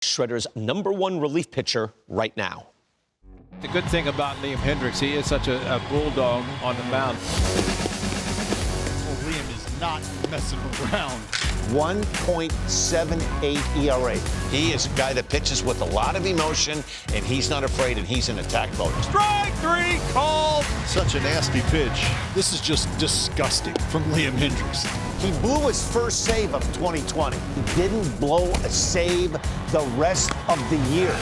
Shredder's #1 relief pitcher right now. The good thing about Liam Hendriks, he is such a bulldog on the mound. Well, Liam is not messing around. 1.78 ERA. He is a guy that pitches with a lot of emotion, and he's not afraid, and he's in attack mode. Strike three called. Such a nasty pitch. This is just disgusting from Liam Hendriks. He blew his first save of 2020. He didn't blow a save the rest of the year.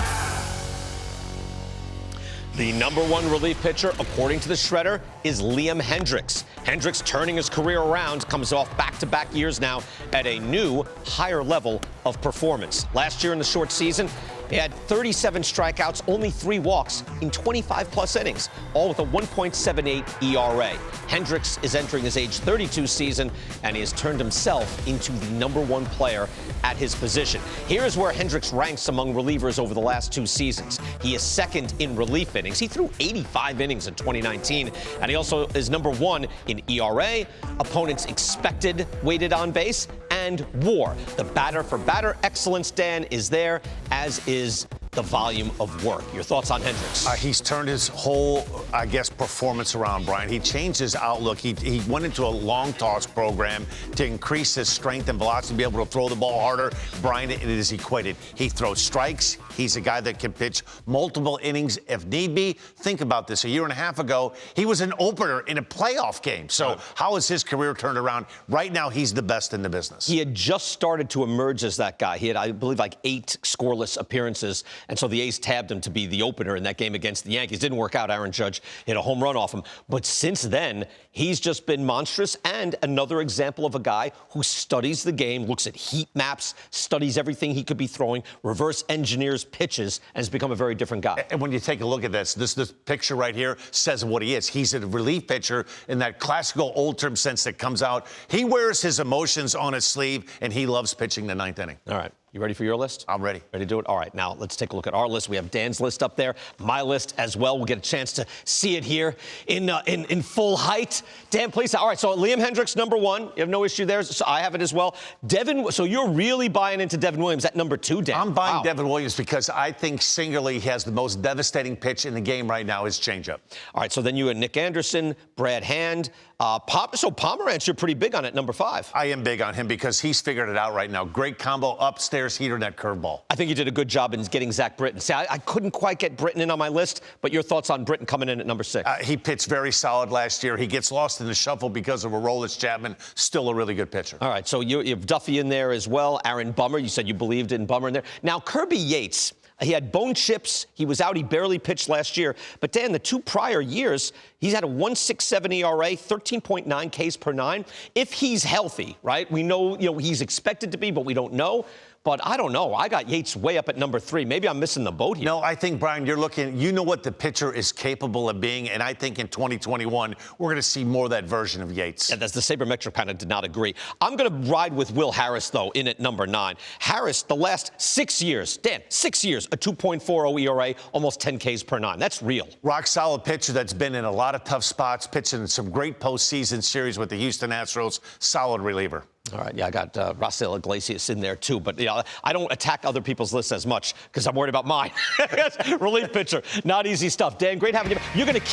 The #1 relief pitcher, according to the Shredder, is Liam Hendriks. Hendriks turning his career around, comes off back-to-back years now at a new, higher level of performance. Last year in the short season, he had 37 strikeouts, only 3 walks in 25-plus innings, all with a 1.78 ERA. Hendriks is entering his age 32 season, and he has turned himself into the #1 player at his position. Here is where Hendriks ranks among relievers over the last 2 seasons. He is second in relief innings. He threw 85 innings in 2019, and he also is #1 in ERA, opponents expected weighted on base, and WAR. The batter-for-batter excellence, Dan, is there, as is the volume of work. Your thoughts on Hendriks? He's turned his whole, performance around, Brian. He changed his outlook. He went into a long toss program to increase his strength and velocity, be able to throw the ball harder. Brian, it is equated. He throws strikes. He's a guy that can pitch multiple innings if need be. Think about this. A year and a half ago, he was an opener in a playoff game. So how has his career turned around? Right now, he's the best in the business. He had just started to emerge as that guy. He had, I believe, like 8 scoreless appearances. And so the A's tabbed him to be the opener in that game against the Yankees. Didn't work out. Aaron Judge hit a home run off him. But since then, he's just been monstrous, and another example of a guy who studies the game, looks at heat maps, studies everything he could be throwing, reverse engineers pitches, and has become a very different guy. And when you take a look at this picture right here says what he is. He's a relief pitcher in that classical old-term sense that comes out. He wears his emotions on his sleeve, and he loves pitching the 9th inning. All right. You ready for your list? I'm ready. Ready to do it? All right. Now, let's take a look at our list. We have Dan's list up there, my list as well. We'll get a chance to see it here in full height. Dan, please. All right, so Liam Hendriks, #1. You have no issue there. So I have it as well. Devin, so you're really buying into Devin Williams at #2, Dan? I'm buying Devin Williams because I think singularly he has the most devastating pitch in the game right now, his changeup. All right, so then you had Nick Anderson, Brad Hand. So Pomerantz, you're pretty big on it, #5. I am big on him because he's figured it out right now. Great combo, upstairs heater, and that curveball. I think you did a good job in getting Zach Britton. See, I couldn't quite get Britton in on my list, but your thoughts on Britton coming in at #6? He pitched very solid last year. He gets lost in the shuffle because of Aroldis Chapman. Still a really good pitcher. All right, so you have Duffy in there as well. Aaron Bummer, you said you believed in Bummer in there. Now, Kirby Yates. He had bone chips. He was out. He barely pitched last year. But, Dan, the 2 prior years, he's had a 1.67 ERA, 13.9 Ks per 9. If he's healthy, right? We know, he's expected to be, but we don't know. But I don't know. I got Yates way up at #3. Maybe I'm missing the boat here. No, I think, Brian, you know what the pitcher is capable of being, and I think in 2021, we're going to see more of that version of Yates. Yeah, that's the sabermetric kind of did not agree. I'm going to ride with Will Harris, though, in at #9. Harris, the last 6 years, Dan, 6 years, a 2.40 ERA, almost 10 Ks per 9. That's real. Rock solid pitcher that's been in a lot of tough spots, pitching some great postseason series with the Houston Astros. Solid reliever. All right, yeah, I got Raisel Iglesias in there, too. But, I don't attack other people's lists as much because I'm worried about mine. Relief pitcher, not easy stuff. Dan, great having you. You're going to